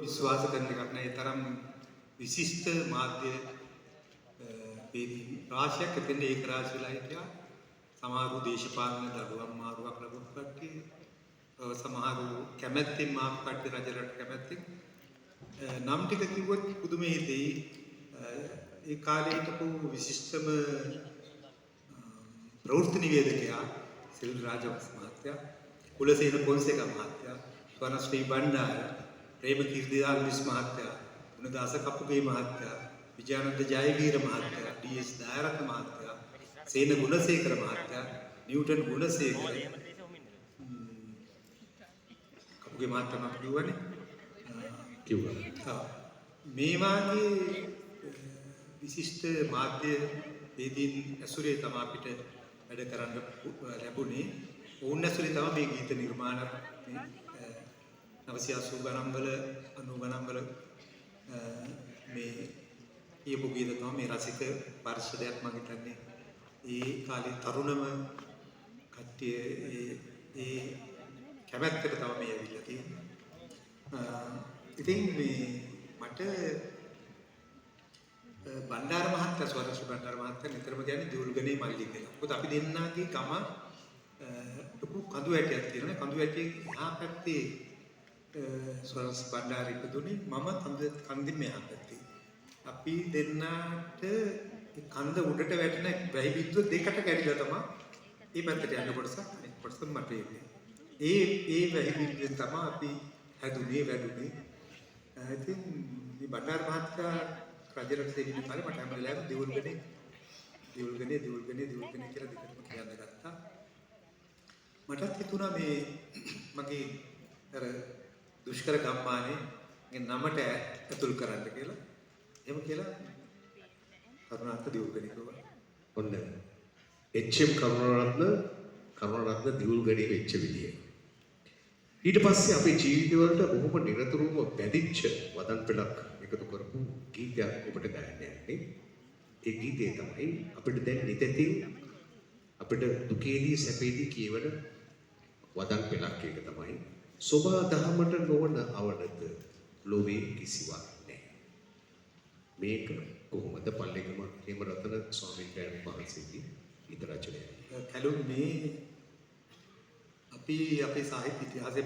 විශ්වාස කරන එකක් නෑ. ඒ තරම් විශිෂ්ට මාධ්‍ය වේදී රාශියක් එතෙන් ඒක රාශියලා හිටියා. සමහරු දේශපාලන දඩුවම් මාරුවක් ලැබුණු කට්ටිය, සමහරු කැමැත්තෙන් මාපු කට්ටිය රජරට කැමැත්තෙන් නම් ටික කිව්වොත් පුදුමේ හිතෙයි. ඒ කාලේ හිටපු විශිෂ්ටම ප්‍රවෘත්ති නිවේදකයා සිරිල් රාජවංශ මහත්තයා, කුලසේන පොන්සේකා මහත්තයා, ස්වර්ණශ්‍රී බණ්ඩාර, ප්‍රේම කීර්තිදාස මහත්තයා, ගුණදාස කපුගේ මහත්තයා, විජයානන්ද ජයවීර මහත්තයා, ඩී.එස්. දයාරත්න මහත්තයා, සේන ගුණසේකර මහත්තයා, නිව්ටන් ගුණසේකර, කපුගේ මහත්තයා මම කිව්වනේ. මේ වාගේ විශිෂ්ට මාධ්‍ය වේදීන් ඇසුරේ තමයි අපිට වැඩ කරන්න ලැබුණේ. ඕන් ඇසුරේ තමයි මේ ගීත නිර්මාණ 980 ගණන් වල 90 ගණන් වල මේ කියපු ගීත තමයි මේ රසික පරිශ්‍රයක් මම හිතන්නේ. ඒ කාලේ තරුණම කට්ටිය ඒ කැමැත්තට තමයි මේ ඇවිල්ලා තියෙන්නේ. ඉතින් මේ මට බණ්ඩාර මහත්තයා, ස්වර්ණශ්‍රී බණ්ඩාර මහත්තයා නිතරම කියන්නේ දියුල්ගනේ මල්ලි කියලා. මොකද අපි දෙන්නාගේ ගම ලොකු කඳු ඇටයක් තියෙනවා. කඳු ඇටයේ එහා පැත්තේ ස්වර්ණශ්‍රී බණ්ඩාර ඉපදුනේ, මම කන්දින් මෙහා පැත්තේ. අපි දෙන්නාට කන්ද උඩට වැටෙන වැහි බිත්තුව දෙකට කැඩිලා තමයි මේ පැත්තට යන කොටසක් අනිත් කොටස මට එන්නේ. ඒ වැහි බිත්තුවෙන් තමයි අපි හැදුනේ වැඩුනේ. ඉතින් මේ බණ්ඩාර මහත්තයා රජරට දෙවියන් කාලේ මට හැම වෙලාවෙම දියුල්ගනේ කියලා දෙකම කියන්න ගත්තා. මටත් හිතුණා මේ මගේ අර දුෂ්කර ගම්මානේ නමට ඇතුල් කරන්න කියලා. එහෙම කියලා කරුණාරත්න දියුල්ගනේ කිව්වා. ඔන්න එච්.එම්. කරුණාරත්න දියුල්ගනේ වෙච්ච විදිය. ඊට පස්සේ අපේ ජීවිතවලට බොහොම නිරතුරුවම බැඳිච්ච වදන් පෙළක් එකතු කරපු ගීතයක් ඔබට ගයන්න යන්නේ. ඒ ගීතය තමයි අපිට දැන් නිතැතින් අපිට දුකේදී සැපේදී කියවන වදන් පෙළක්. ඒක තමයි සෝභා දහමට නොවන අවනත ලෝවේ කිසිවක් නැහැ. මේක කොහොමද පල්ලේගම හේමරතන ස්වාමීන් වහන්සේගේ ගීත රචනය. කලුන් මේ අපි අපේ සාහිත්‍ය ඉතිහාසයේ